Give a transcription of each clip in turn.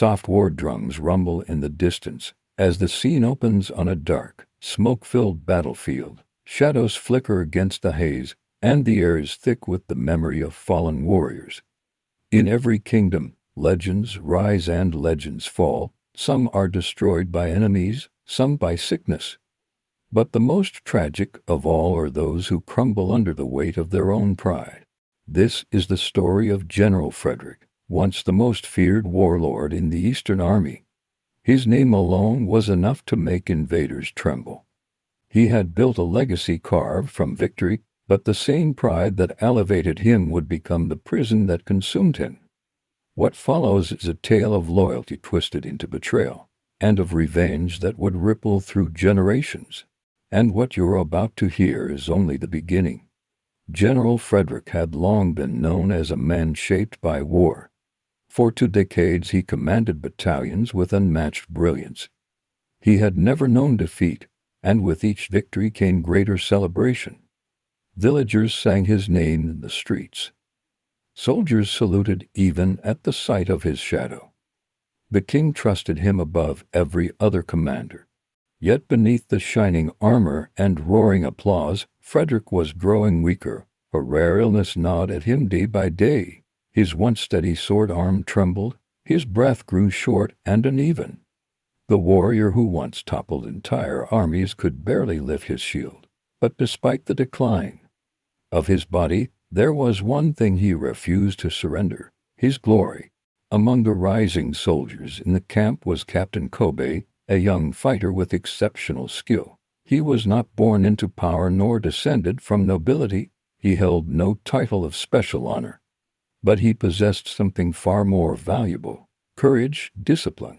Soft war drums rumble in the distance as the scene opens on a dark, smoke-filled battlefield. Shadows flicker against the haze, and the air is thick with the memory of fallen warriors. In every kingdom, legends rise and legends fall. Some are destroyed by enemies, some by sickness. But the most tragic of all are those who crumble under the weight of their own pride. This is the story of General Fredrick, once the most feared warlord in the Eastern Army. His name alone was enough to make invaders tremble. He had built a legacy carved from victory, but the same pride that elevated him would become the prison that consumed him. What follows is a tale of loyalty twisted into betrayal, and of revenge that would ripple through generations. And what you're about to hear is only the beginning. General Fredrick had long been known as a man shaped by war. For 2 decades he commanded battalions with unmatched brilliance. He had never known defeat, and with each victory came greater celebration. Villagers sang his name in the streets. Soldiers saluted even at the sight of his shadow. The king trusted him above every other commander. Yet beneath the shining armor and roaring applause, Fredrick was growing weaker. A rare illness gnawed at him day by day. His once steady sword arm trembled, his breath grew short and uneven. The warrior who once toppled entire armies could barely lift his shield. But despite the decline of his body, there was one thing he refused to surrender: his glory. Among the rising soldiers in the camp was Captain Kobe, a young fighter with exceptional skill. He was not born into power nor descended from nobility. He held no title of special honor. But he possessed something far more valuable: courage, discipline,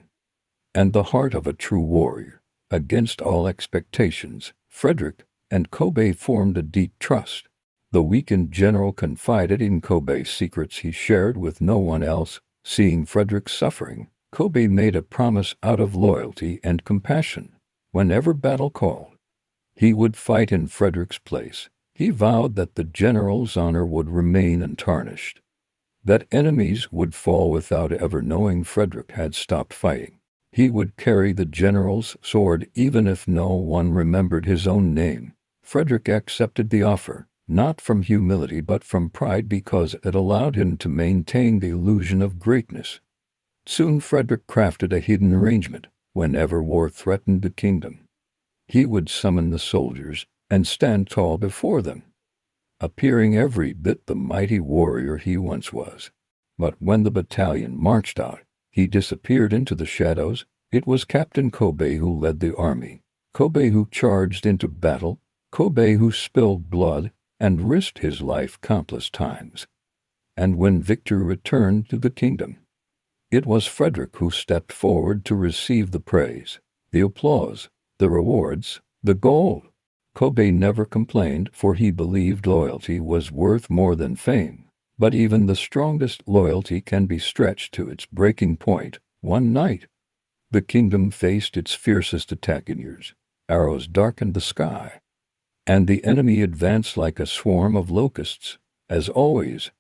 and the heart of a true warrior. Against all expectations, Fredrick and Kobe formed a deep trust. The weakened general confided in Kobe's secrets he shared with no one else. Seeing Fredrick suffering, Kobe made a promise out of loyalty and compassion. Whenever battle called, he would fight in Fredrick's place. He vowed that the general's honor would remain untarnished, that enemies would fall without ever knowing Fredrick had stopped fighting. He would carry the general's sword even if no one remembered his own name. Fredrick accepted the offer, not from humility but from pride, because it allowed him to maintain the illusion of greatness. Soon Fredrick crafted a hidden arrangement. Whenever war threatened the kingdom, he would summon the soldiers and stand tall before them, appearing every bit the mighty warrior he once was. But when the battalion marched out, he disappeared into the shadows. It was Captain Kobe who led the army, Kobe who charged into battle, Kobe who spilled blood and risked his life countless times. And when victory returned to the kingdom, it was Fredrick who stepped forward to receive the praise, the applause, the rewards, the gold. Kobe never complained, for he believed loyalty was worth more than fame. But even the strongest loyalty can be stretched to its breaking point. One night, the kingdom faced its fiercest attack in years. Arrows darkened the sky, and the enemy advanced like a swarm of locusts. As always,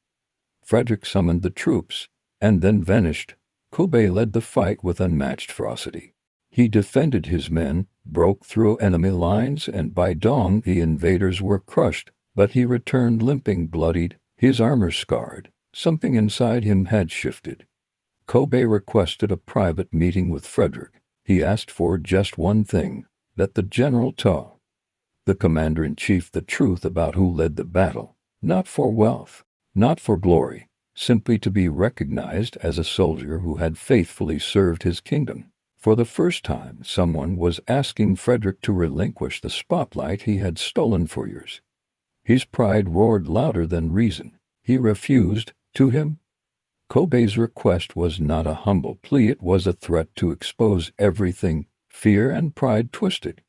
Fredrick summoned the troops, and then vanished. Kobe led the fight with unmatched ferocity. He defended his men, broke through enemy lines, and by dawn the invaders were crushed. But he returned limping, bloodied, his armor scarred. Something inside him had shifted. Kobe requested a private meeting with Fredrick. He asked for just one thing: that the general tell the commander-in-chief the truth about who led the battle. Not for wealth, not for glory, simply to be recognized as a soldier who had faithfully served his kingdom. For the first time, someone was asking Fredrick to relinquish the spotlight he had stolen for years. His pride roared louder than reason. He refused. To him, Kobe's request was not a humble plea, it was a threat to expose everything fear and pride twisted.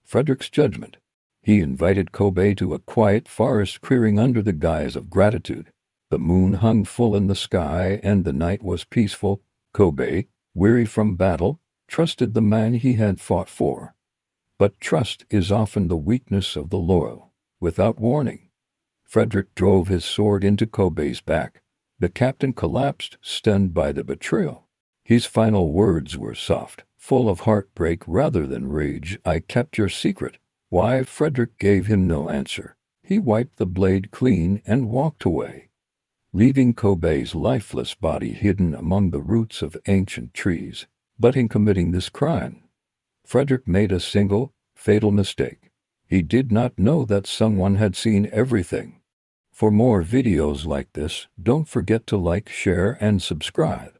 Fredrick's judgment. He invited Kobe to a quiet forest clearing under the guise of gratitude. The moon hung full in the sky and the night was peaceful. Kobe, weary from battle, trusted the man he had fought for. But trust is often the weakness of the loyal. Without warning, Fredrick drove his sword into Kobe's back. The captain collapsed, stunned by the betrayal. His final words were soft, full of heartbreak rather than rage. "I kept your secret." Why? Fredrick gave him no answer. He wiped the blade clean and walked away, leaving Kobe's lifeless body hidden among the roots of ancient trees. But in committing this crime, Fredrick made a single, fatal mistake. He did not know that someone had seen everything. For more videos like this, don't forget to like, share, and subscribe.